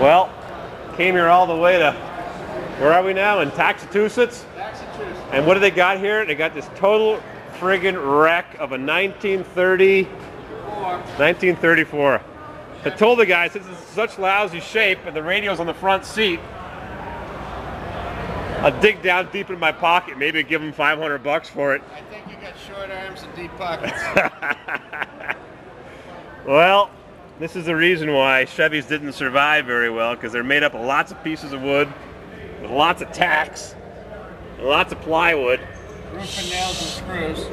Well, came here all the way to, where are we now? In Massachusetts? And what do they got here? They got this total friggin' wreck of a 1934. I told the guy, since it's such lousy shape and the radio's on the front seat, I'll dig down deep in my pocket, maybe give him $500 for it. I think you got short arms and deep pockets. Well, this is the reason why Chevys didn't survive very well, because they're made up of lots of pieces of wood, with lots of tacks, and lots of plywood. Roof and nails and screws.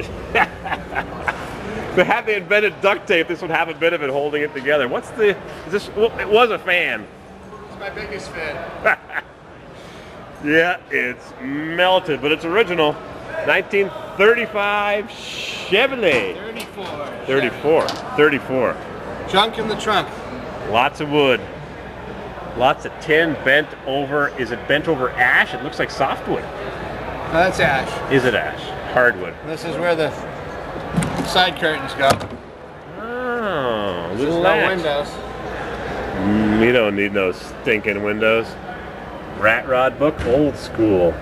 But had they invented duct tape, this would have a bit of it holding it together. What's the, is this, well, it was a fan. It's my biggest fan. Yeah, it's melted, but it's original. 1935 Chevy. 34. Junk in the trunk. Lots of wood. Lots of tin bent over. Is it bent over ash? It looks like softwood. No, that's ash. Is it ash? Hardwood. This is where the side curtains go. Oh, There's no windows. You don't need no stinking windows. Rat rod book, old school.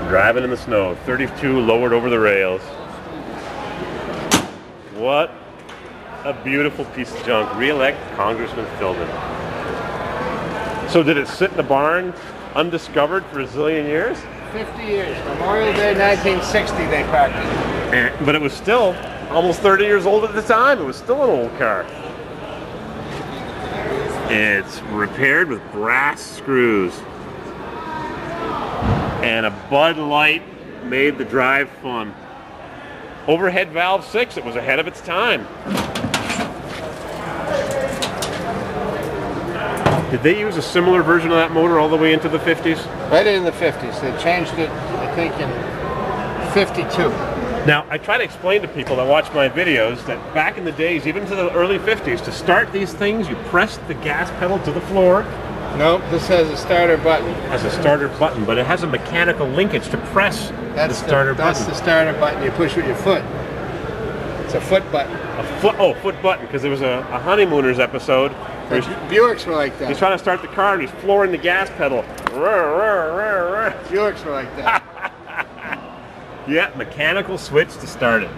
Driving in the snow. 32 lowered over the rails. What a beautiful piece of junk. Re-elect Congressman Philbin. So did it sit in the barn undiscovered for a zillion years? 50 years. Memorial Day 1960 they parked it. But it was still almost 30 years old at the time. It was still an old car. It's repaired with brass screws. And a Bud Light made the drive fun. Overhead valve 6, it was ahead of its time. Did they use a similar version of that motor all the way into the 50s? Right in the 50s. They changed it, I think, in 52. Now, I try to explain to people that watch my videos that back in the days, even to the early 50s, to start these things, you pressed the gas pedal to the floor. Nope, this has a starter button. It has a starter button, but it has a mechanical linkage to press the starter button. That's the starter button you push with your foot. It's a foot button. Foot button, because there was a Honeymooners episode. Where Buicks were like that. He's trying to start the car and he's flooring the gas pedal. Buicks were like that. Yeah, mechanical switch to start it.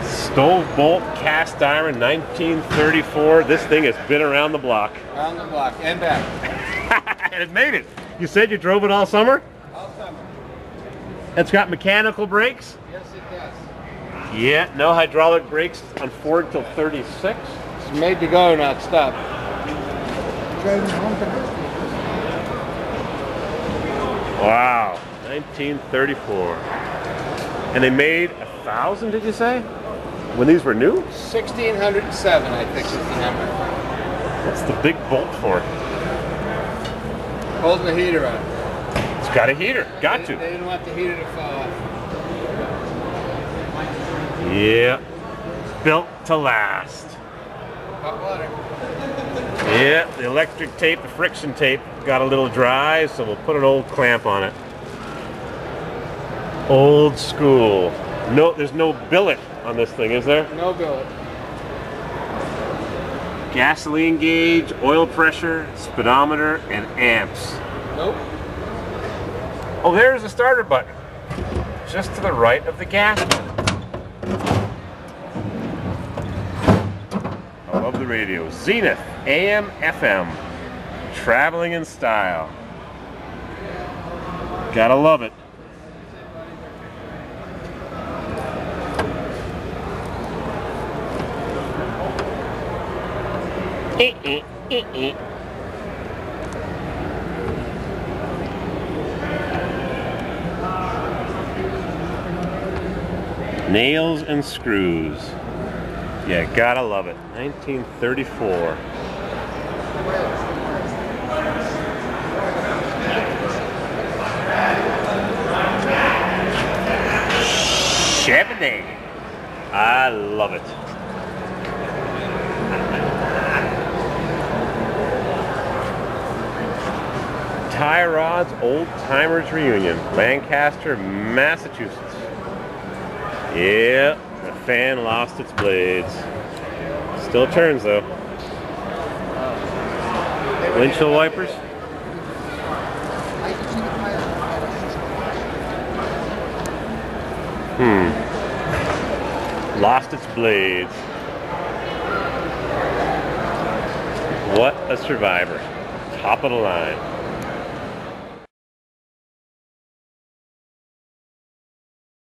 Stove bolt cast iron 1934. This thing has been around the block. Around the block and back. And it made it. You said you drove it all summer? All summer. It's got mechanical brakes? Yes, it does. Yeah, no hydraulic brakes on Ford till 36. It's made to go, not stop. Wow, 1934. And they made 1,000, did you say? When these were new? 1607, I think is the number. What's the big bolt for? Holding the heater on. It's got a heater. Got to. They didn't want the heater to fall off. Yeah. Built to last. Hot water. Yeah, the electric tape, the friction tape got a little dry, so we'll put an old clamp on it. Old school. No, there's no billet on this thing, is there? No billet. Gasoline gauge, oil pressure, speedometer, and amps. Nope. Oh, there's the starter button. Just to the right of the gas button. I love the radio. Zenith, AM, FM. Traveling in style. Gotta love it. Nails and screws. Yeah, gotta love it. 1934. Chevy. I love it. Tie Rod's Old Timers Reunion, Lancaster, Massachusetts. Yeah, the fan lost its blades. Still turns though. Windshield wipers. Lost its blades. What a survivor. Top of the line.